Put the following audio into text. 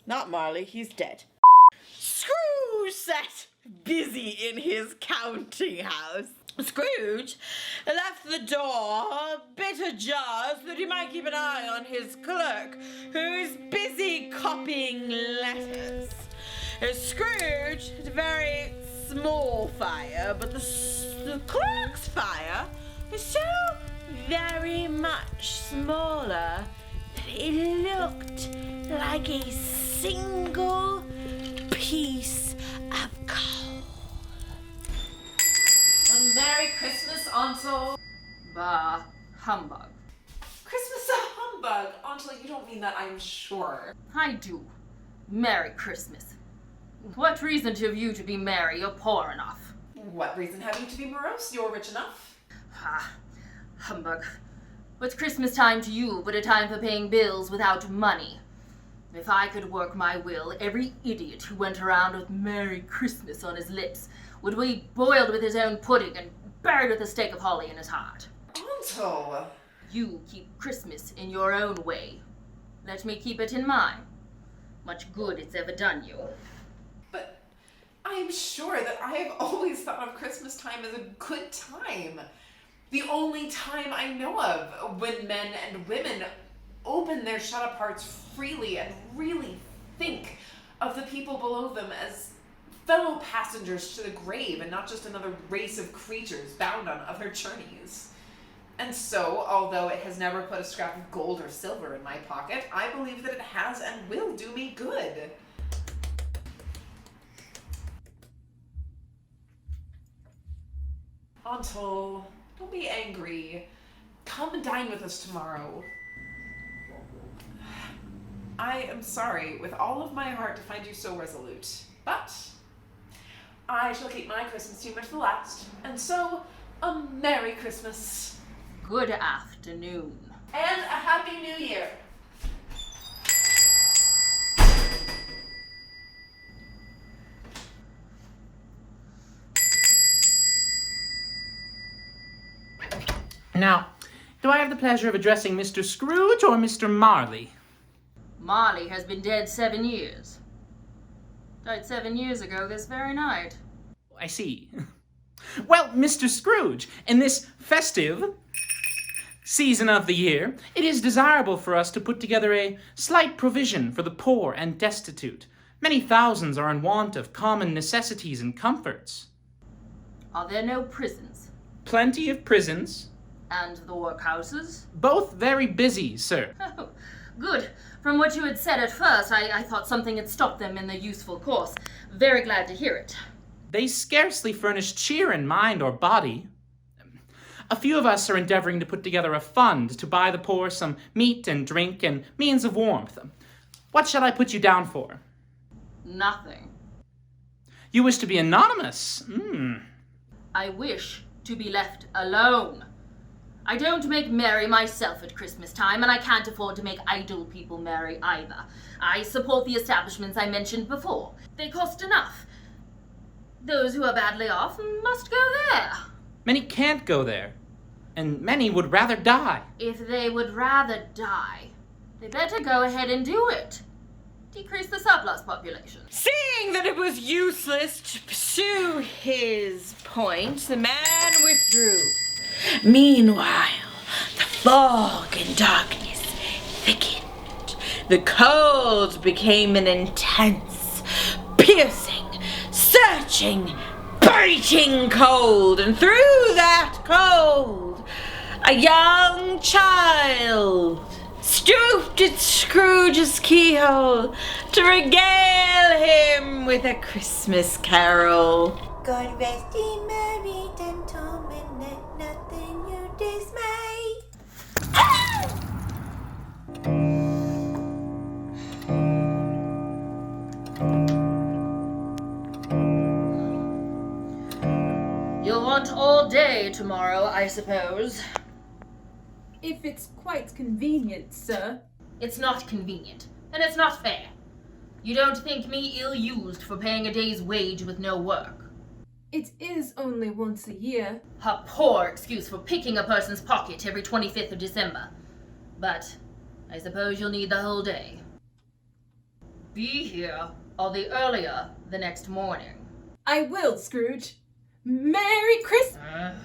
Not Marley, he's dead. Scrooge sat busy in his counting house. Scrooge left the door a bit ajar so that he might keep an eye on his clerk, who's busy copying letters. Scrooge had a very small fire, but the clerk's fire was so very much smaller that it looked like a single piece of coal. Merry Christmas, Ansel. Bah, humbug. Christmas a humbug? Ansel, you don't mean that, I'm sure. I do. Merry Christmas. What reason have you to be merry? You're poor enough. What reason have you to be morose? You're rich enough. Ah, humbug. What's Christmas time to you but a time for paying bills without money? If I could work my will, every idiot who went around with Merry Christmas on his lips would be boiled with his own pudding and buried with a stake of holly in his heart. Ansel! You keep Christmas in your own way. Let me keep it in mine. Much good it's ever done you. But I'm sure that I have always thought of Christmas time as a good time. The only time I know of when men and women open their shut-up hearts freely and really think of the people below them as fellow passengers to the grave and not just another race of creatures bound on other journeys. And so, although it has never put a scrap of gold or silver in my pocket, I believe that it has and will do me good. Ansel, don't be angry. Come and dine with us tomorrow. I am sorry with all of my heart to find you so resolute, but I shall keep my Christmas humor to the last, and so, a Merry Christmas. Good afternoon. And a Happy New Year. Now, do I have the pleasure of addressing Mr. Scrooge or Mr. Marley? Marley has been dead 7 years. Died 7 years ago this very night. I see. Well, Mr. Scrooge, in this festive season of the year, it is desirable for us to put together a slight provision for the poor and destitute. Many thousands are in want of common necessities and comforts. Are there no prisons? Plenty of prisons. And the workhouses? Both very busy, sir. Oh, good. From what you had said at first, I thought something had stopped them in their useful course. Very glad to hear it. They scarcely furnish cheer in mind or body. A few of us are endeavoring to put together a fund to buy the poor some meat and drink and means of warmth. What shall I put you down for? Nothing. You wish to be anonymous? I wish to be left alone. I don't make merry myself at Christmas time, and I can't afford to make idle people merry either. I support the establishments I mentioned before. They cost enough. Those who are badly off must go there. Many can't go there, and many would rather die. If they would rather die, they better go ahead and do it. Decrease the surplus population. Seeing that it was useless to pursue his point, the man withdrew. Meanwhile, the fog and darkness thickened. The cold became an intense, piercing, searching, biting cold, and through that cold, a young child stooped at Scrooge's keyhole to regale him with a Christmas carol. God rest ye merry gentlemen, let nothing you dismay. You'll want all day tomorrow, I suppose. If it's quite convenient, sir. It's not convenient, and it's not fair. You don't think me ill-used for paying a day's wage with no work? It is only once a year. A poor excuse for picking a person's pocket every 25th of December. But I suppose you'll need the whole day. be here or the earlier the next morning. I will, Scrooge. Merry Christmas!